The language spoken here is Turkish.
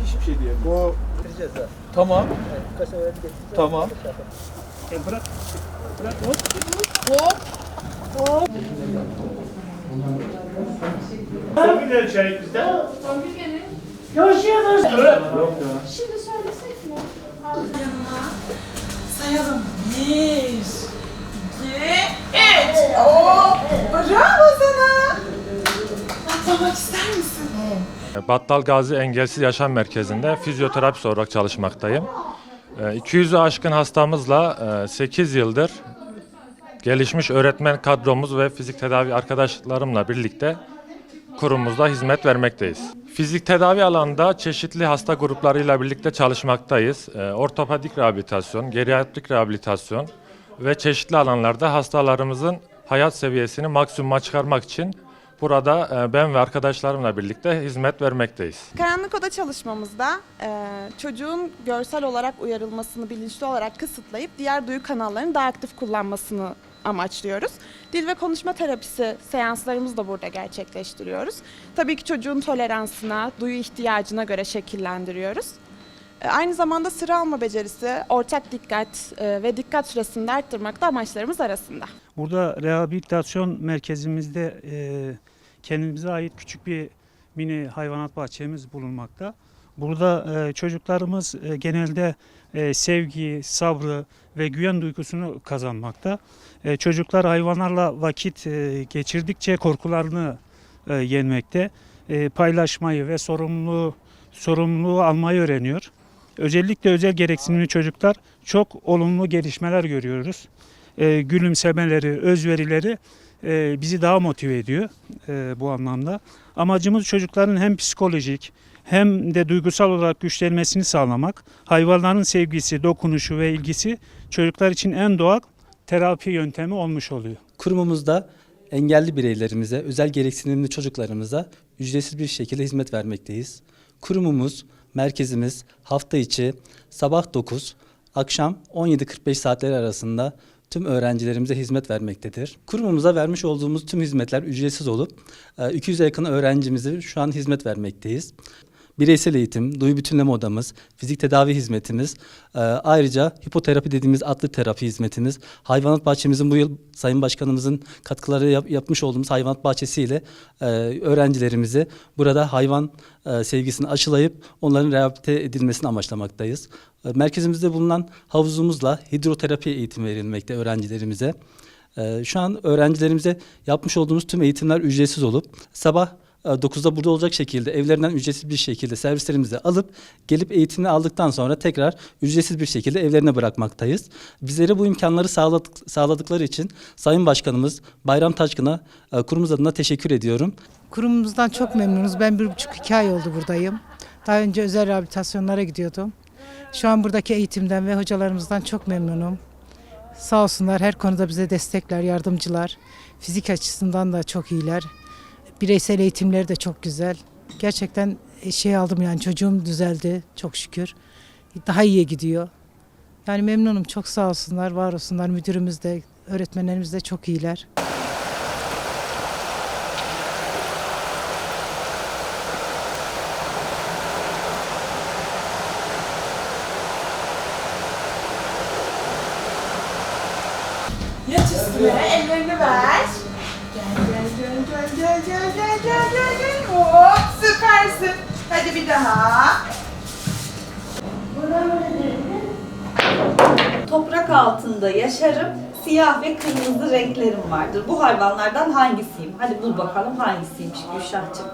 hiçbir şey diyemem. Bu bitireceğiz ha. Tamam. Evet, birkaç sefer getireceğiz. Tamam. Bırak. Bırak. Hop. Hop. Bugün çay bizde. Bugün Görüşürüz. şimdi söylesek mi? Sayalım. 1, 2, 3. Oo, bravo sana. Atlamak ister misin? Battal Gazi Engelsiz Yaşam Merkezi'nde fizyoterapist olarak çalışmaktayım. 200'ü aşkın hastamızla 8 yıldır gelişmiş öğretmen kadromuz ve fizik tedavi arkadaşlarımla birlikte kurumumuzda hizmet vermekteyiz. Fizik tedavi alanında çeşitli hasta gruplarıyla birlikte çalışmaktayız. Ortopedik rehabilitasyon, geriatrik rehabilitasyon ve çeşitli alanlarda hastalarımızın hayat seviyesini maksimuma çıkarmak için burada ben ve arkadaşlarımla birlikte hizmet vermekteyiz. Karanlık oda çalışmamızda çocuğun görsel olarak uyarılmasını bilinçli olarak kısıtlayıp diğer duyu kanallarını daha aktif kullanmasını amaçlıyoruz. Dil ve konuşma terapisi seanslarımızı da burada gerçekleştiriyoruz. Tabii ki çocuğun toleransına, duyu ihtiyacına göre şekillendiriyoruz. Aynı zamanda sıra alma becerisi, ortak dikkat ve dikkat süresini de arttırmak da amaçlarımız arasında. Burada rehabilitasyon merkezimizde kendimize ait küçük bir mini hayvanat bahçemiz bulunmakta. Burada çocuklarımız genelde sevgi, sabrı ve güven duygusunu kazanmakta. Çocuklar hayvanlarla vakit geçirdikçe korkularını yenmekte, paylaşmayı ve sorumluluğu almayı öğreniyor. Özellikle özel gereksinimli çocuklar çok olumlu gelişmeler görüyoruz. Gülümsemeleri, özverileri bizi daha motive ediyor bu anlamda. Amacımız çocukların hem psikolojik hem de duygusal olarak güçlenmesini sağlamak. Hayvanların sevgisi, dokunuşu ve ilgisi çocuklar için en doğal terapi yöntemi olmuş oluyor. Kurumumuzda engelli bireylerimize, özel gereksinimli çocuklarımıza ücretsiz bir şekilde hizmet vermekteyiz. Kurumumuz, merkezimiz hafta içi sabah 9, akşam 17.45 saatleri arasında tüm öğrencilerimize hizmet vermektedir. Kurumumuza vermiş olduğumuz tüm hizmetler ücretsiz olup 200'e yakın öğrencimize şu an hizmet vermekteyiz. Bireysel eğitim, duyu bütünleme odamız, fizik tedavi hizmetimiz, ayrıca hipoterapi dediğimiz atlı terapi hizmetimiz, hayvanat bahçemizin bu yıl Sayın Başkanımızın katkıları yapmış olduğumuz hayvanat bahçesiyle öğrencilerimizi burada hayvan sevgisini aşılayıp onların rehabilite edilmesini amaçlamaktayız. Merkezimizde bulunan havuzumuzla hidroterapi eğitimi verilmekte öğrencilerimize. Şu an öğrencilerimize yapmış olduğumuz tüm eğitimler ücretsiz olup sabah 9'da burada olacak şekilde evlerinden ücretsiz bir şekilde servislerimizi alıp gelip eğitimini aldıktan sonra tekrar ücretsiz bir şekilde evlerine bırakmaktayız. Bizlere bu imkanları sağladıkları için Sayın Başkanımız Bayram Taşkın'a kurumumuz adına teşekkür ediyorum. Kurumumuzdan çok memnunuz. Ben 1,5-2 ay oldu buradayım. Daha önce özel rehabilitasyonlara gidiyordum. Şu an buradaki eğitimden ve hocalarımızdan çok memnunum. Sağ olsunlar, her konuda bize destekler, yardımcılar. Fizik açısından da çok iyiler. Bireysel eğitimleri de çok güzel. Gerçekten aldım, yani çocuğum düzeldi çok şükür. Daha iyiye gidiyor. Yani memnunum, çok sağ olsunlar, var olsunlar. Müdürümüz de, öğretmenlerimiz de çok iyiler. Yat üstüne, ellerini ver. Gel. Hop, süpersin. Hadi bir daha. Toprak altında yaşarım, siyah ve kırmızı renklerim vardır. Bu hayvanlardan hangisiyim? Hadi bul bakalım hangisiymiş Gülşah'cığım.